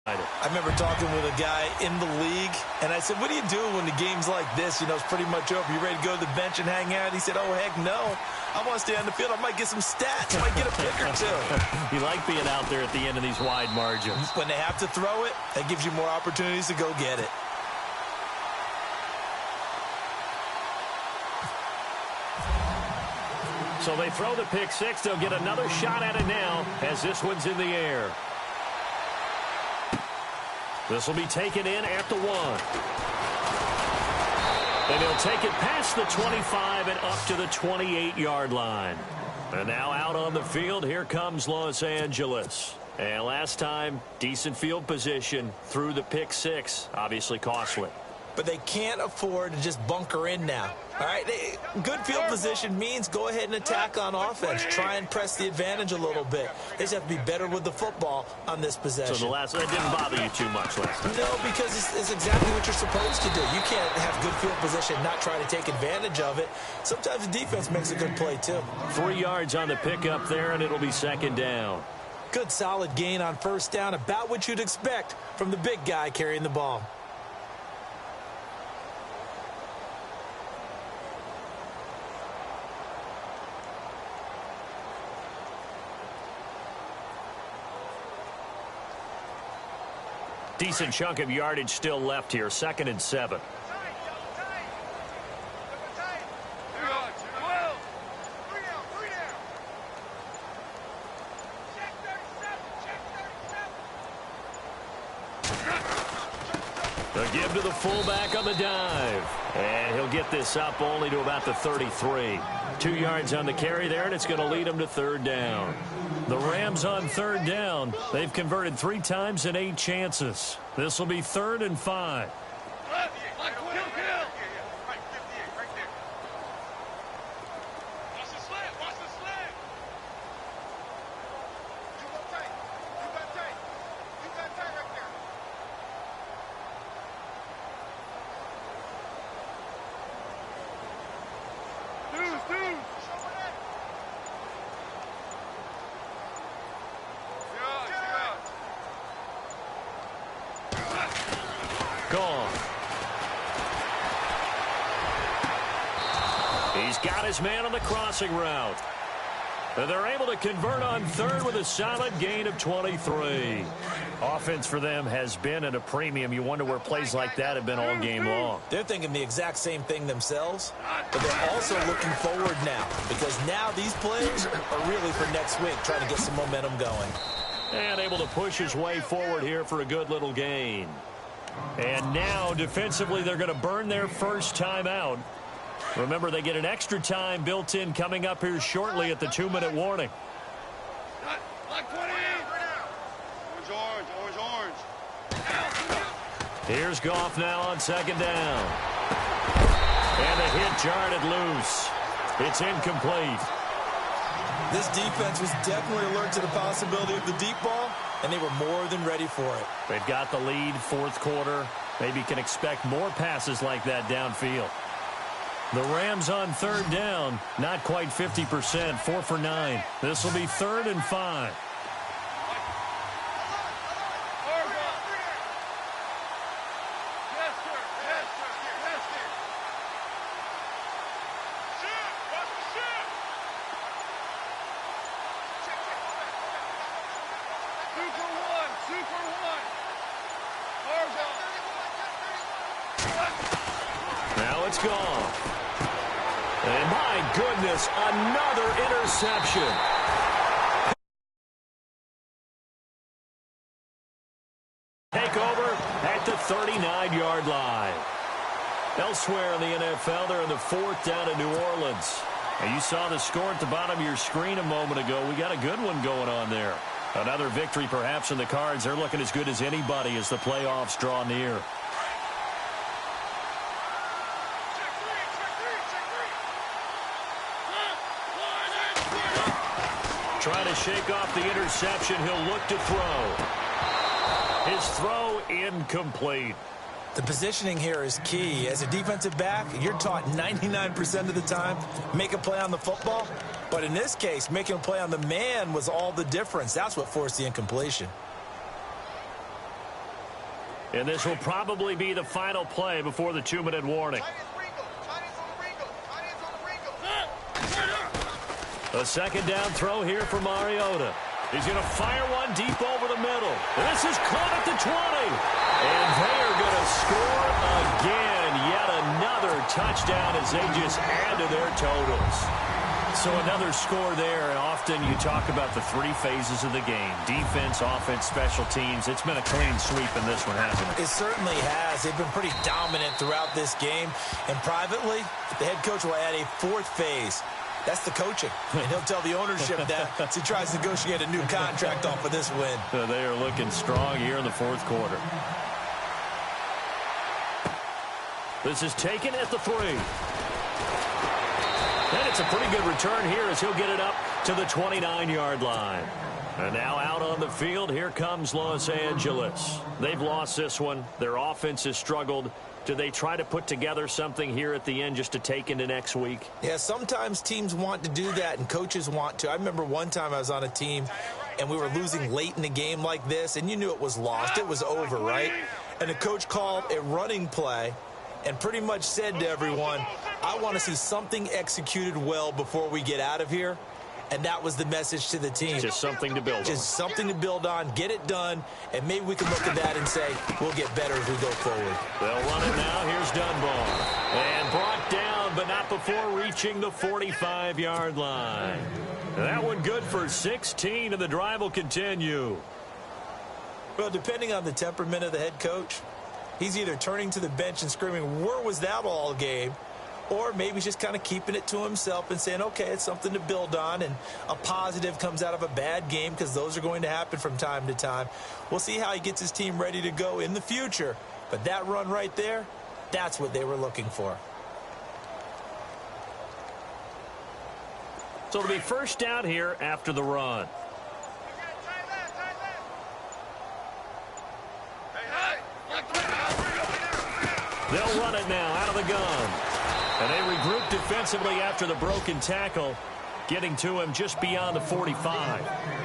I remember talking with a guy in the league, and I said, what are you doing when the game's like this? You know, it's pretty much over. You ready to go to the bench and hang out? He said, oh, heck no. I want to stay on the field. I might get some stats. I might get a pick or two. You like being out there at the end of these wide margins. When they have to throw it, that gives you more opportunities to go get it. So they throw the pick six. They'll get another shot at it now as this one's in the air. This will be taken in at the 1. And he'll take it past the 25 and up to the 28-yard line. And now out on the field, here comes Los Angeles. And last time, decent field position through the pick six. Obviously costly. But they can't afford to just bunker in now. All right, good field position means go ahead and attack on offense. Try and press the advantage a little bit. They just have to be better with the football on this possession. So that didn't bother you too much last time? No, because it's exactly what you're supposed to do. You can't have good field position and not try to take advantage of it. Sometimes the defense makes a good play, too. 3 yards on the pickup there, and it'll be second down. Good solid gain on first down, about what you'd expect from the big guy carrying the ball. Decent chunk of yardage still left here. 2nd and 7. A give to the fullback on the dive. And he'll get this up only to about the 33. 2 yards on the carry there, and it's going to lead him to third down. The Rams on third down. They've converted 3 times in 8 chances. This will be 3rd and 5. He's got his man on the crossing route. And they're able to convert on third with a solid gain of 23. Offense for them has been at a premium. You wonder where plays like that have been all game long. They're thinking the exact same thing themselves, but they're also looking forward now because now these plays are really for next week, trying to get some momentum going. And able to push his way forward here for a good little gain. And now defensively they're going to burn their first time out. Remember, they get an extra time built in coming up here shortly at the 2-minute warning. Here's Goff now on second down. And the hit jarred it loose. It's incomplete. This defense was definitely alert to the possibility of the deep ball, and they were more than ready for it. They've got the lead, fourth quarter. Maybe can expect more passes like that downfield. The Rams on third down, not quite 50%, 4 for 9. This will be 3rd and 5. Now it's gone. And my goodness, another interception. Take over at the 39-yard line. Elsewhere in the NFL, they're in the 4th down in New Orleans. And you saw the score at the bottom of your screen a moment ago. We got a good one going on there. Another victory perhaps in the cards. They're looking as good as anybody as the playoffs draw near. Trying to shake off the interception. He'll look to throw. His throw incomplete. The positioning here is key. As a defensive back, you're taught 99% of the time, make a play on the football. But in this case, making a play on the man was all the difference. That's what forced the incompletion. And this will probably be the final play before the 2-minute warning. A second down throw here for Mariota. He's going to fire one deep over the middle. This is caught at the 20. And they are going to score again. Yet another touchdown as they just add to their totals. So another score there. And often you talk about the 3 phases of the game. Defense, offense, special teams. It's been a clean sweep in this one, hasn't it? It certainly has. They've been pretty dominant throughout this game. And privately, the head coach will add a 4th phase. That's the coaching. And he'll tell the ownership that as he tries to negotiate a new contract off of this win. So they are looking strong here in the 4th quarter. This is taken at the 3. And it's a pretty good return here as he'll get it up to the 29-yard line. And now out on the field, here comes Los Angeles. They've lost this one. Their offense has struggled. Do they try to put together something here at the end just to take into next week? Yeah, sometimes teams want to do that and coaches want to. I remember one time I was on a team and we were losing late in the game like this, and you knew it was lost. It was over, right? And the coach called a running play and pretty much said to everyone, I want to see something executed well before we get out of here. And that was the message to the team. Just something to build on. Just something to build on, get it done, and maybe we can look at that and say, we'll get better as we go forward. They'll run it now. Here's Dunbar. And brought down, but not before reaching the 45-yard line. That one good for 16, and the drive will continue. Well, depending on the temperament of the head coach, he's either turning to the bench and screaming, where was that all game? Or maybe he's just kind of keeping it to himself and saying, okay, it's something to build on, and a positive comes out of a bad game because those are going to happen from time to time. We'll see how he gets his team ready to go in the future. But that run right there, that's what they were looking for. So it'll be first down here after the run. They'll run it now out of the gun. And they regroup defensively after the broken tackle, getting to him just beyond the 45.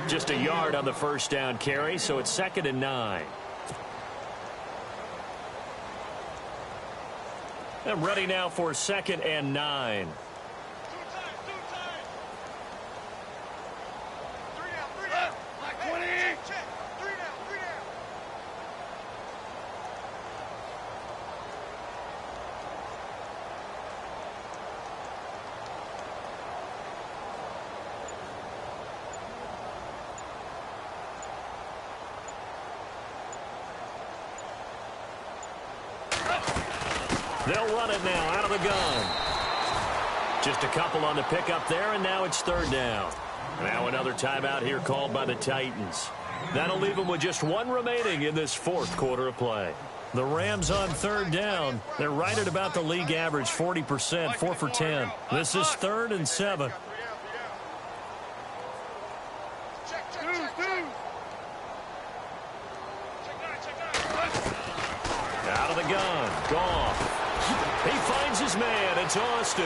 Just a yard on the first down carry, so it's 2nd and 9. And ready now for 2nd and 9. They'll run it now out of the gun. Just a couple on the pickup there, and now it's third down. Now another timeout here called by the Titans. That'll leave them with just one remaining in this fourth quarter of play. The Rams on third down. They're right at about the league average, 40%, 4 for 10. This is 3rd and 7. Out of the gun, Goff. He finds his man. It's Austin.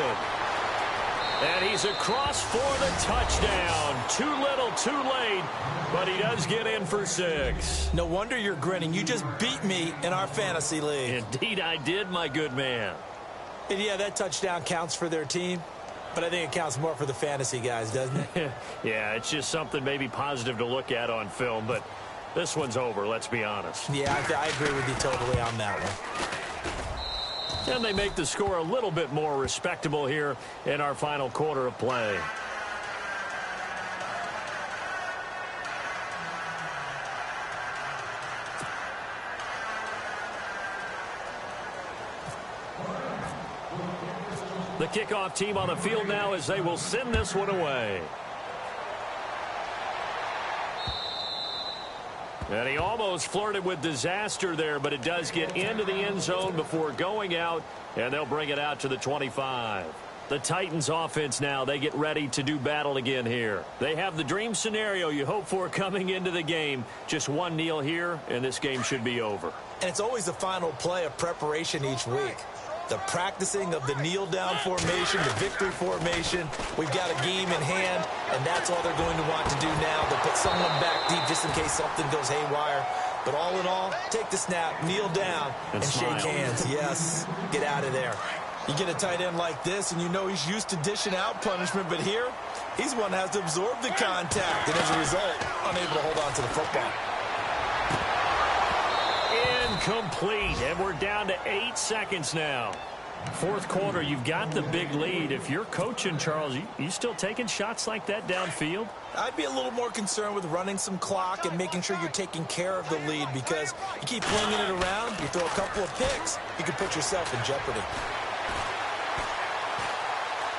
And he's across for the touchdown. Too little, too late, but he does get in for 6. No wonder you're grinning. You just beat me in our fantasy league. Indeed I did, my good man. And yeah, that touchdown counts for their team, but I think it counts more for the fantasy guys, doesn't it? Yeah, it's just something maybe positive to look at on film, but this one's over, let's be honest. Yeah, I agree with you totally on that one. And they make the score a little bit more respectable here in our final quarter of play. The kickoff team on the field now as they will send this one away. And he almost flirted with disaster there, but it does get into the end zone before going out, and they'll bring it out to the 25. The Titans offense now, they get ready to do battle again here. They have the dream scenario you hope for coming into the game. Just one kneel here, and this game should be over. And it's always the final play of preparation each week. The practicing of the kneel-down formation, the victory formation. We've got a game in hand, and that's all they're going to want to do now. They'll put someone back deep just in case something goes haywire. But all in all, take the snap, kneel down, and shake hands. Yes, get out of there. You get a tight end like this, and you know he's used to dishing out punishment, but here, he's one that has to absorb the contact, and as a result, unable to hold on to the football. Incomplete, and we're down to 8 seconds now. Fourth quarter, you've got the big lead. If you're coaching, Charles, you still taking shots like that downfield? I'd be a little more concerned with running some clock and making sure you're taking care of the lead, because you keep flinging it around, you throw a couple of picks, you could put yourself in jeopardy.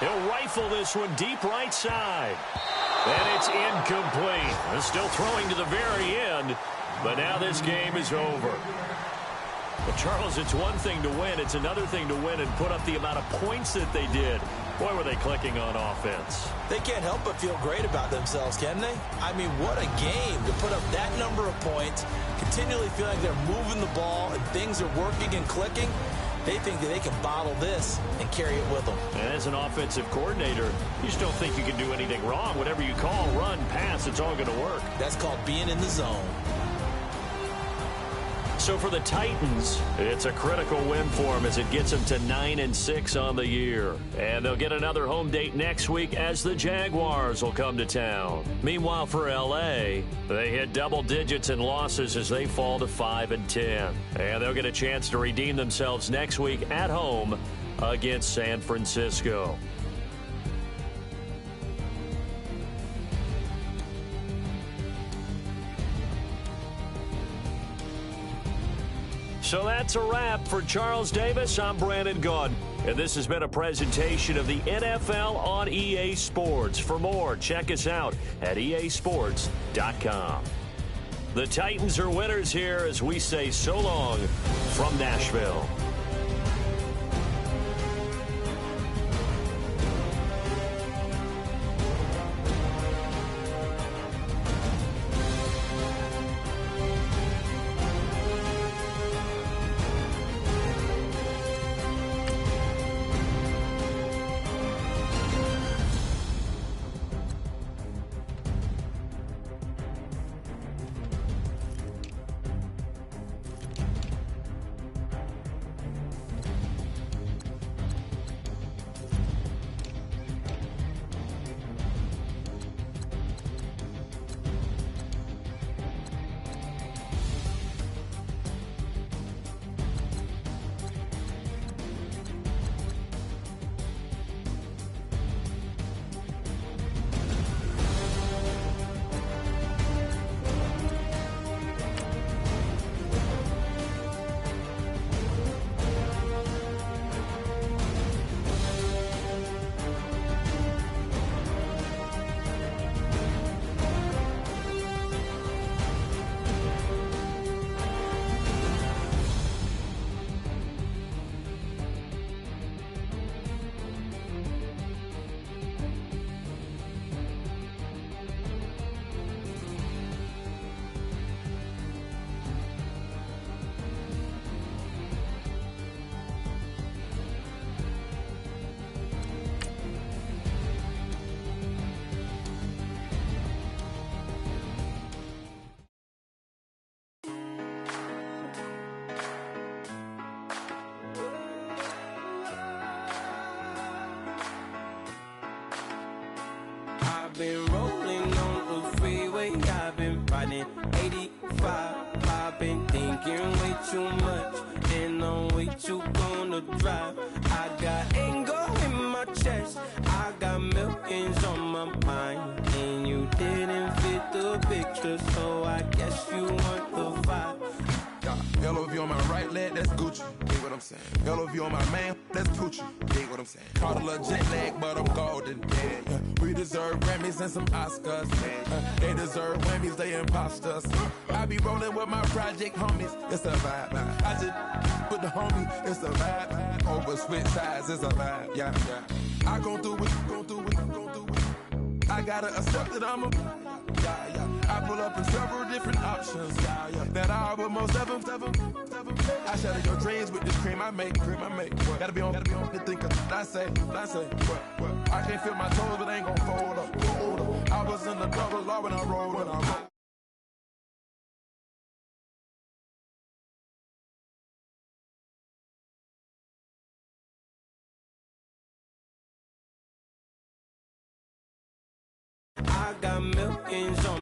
He'll rifle this one deep right side. And it's incomplete. They're still throwing to the very end, but now this game is over. Well, Charles, it's one thing to win. It's another thing to win and put up the amount of points that they did. Boy, were they clicking on offense. They can't help but feel great about themselves, can they? I mean, what a game to put up that number of points, continually feeling like they're moving the ball and things are working and clicking. They think that they can bottle this and carry it with them. And as an offensive coordinator, you just don't think you can do anything wrong. Whatever you call, run, pass, it's all going to work. That's called being in the zone. So for the Titans, it's a critical win for them as it gets them to 9-6 on the year. And they'll get another home date next week as the Jaguars will come to town. Meanwhile, for L.A., they hit double digits in losses as they fall to 5-10. And they'll get a chance to redeem themselves next week at home against San Francisco. So that's a wrap. For Charles Davis, I'm Brandon Gaudin. And this has been a presentation of the NFL on EA Sports. For more, check us out at easports.com. The Titans are winners here as we say so long from Nashville. drinking way too much, and I'm way too gonna drive. I got anger in my chest, I got millions on my mind, and you didn't fit the picture, so I guess you want the vibe. LOV on my right leg, that's Gucci. Dig what I'm saying? LOV on my man, that's Gucci. Dig what I'm saying? Caught a little jet lag, but I'm golden. Yeah. We deserve Grammys and some Oscars. They deserve Grammys, they imposters. I be rolling with my project homies, it's a vibe. I just put the homie, it's a vibe. Over switch sides, it's a vibe. Yeah, yeah. I gon' do it, gon' do it, gon' do it. I gotta accept that I'm a. Yeah, yeah. I pull up in several different options. Yeah, yeah. That I but most of them. I shatter your dreams with this cream I make. What? Gotta be on the thinker. I say. What? I can't feel my toes, but I ain't gon' fold up. I was in the double law when I rolled. I got millions on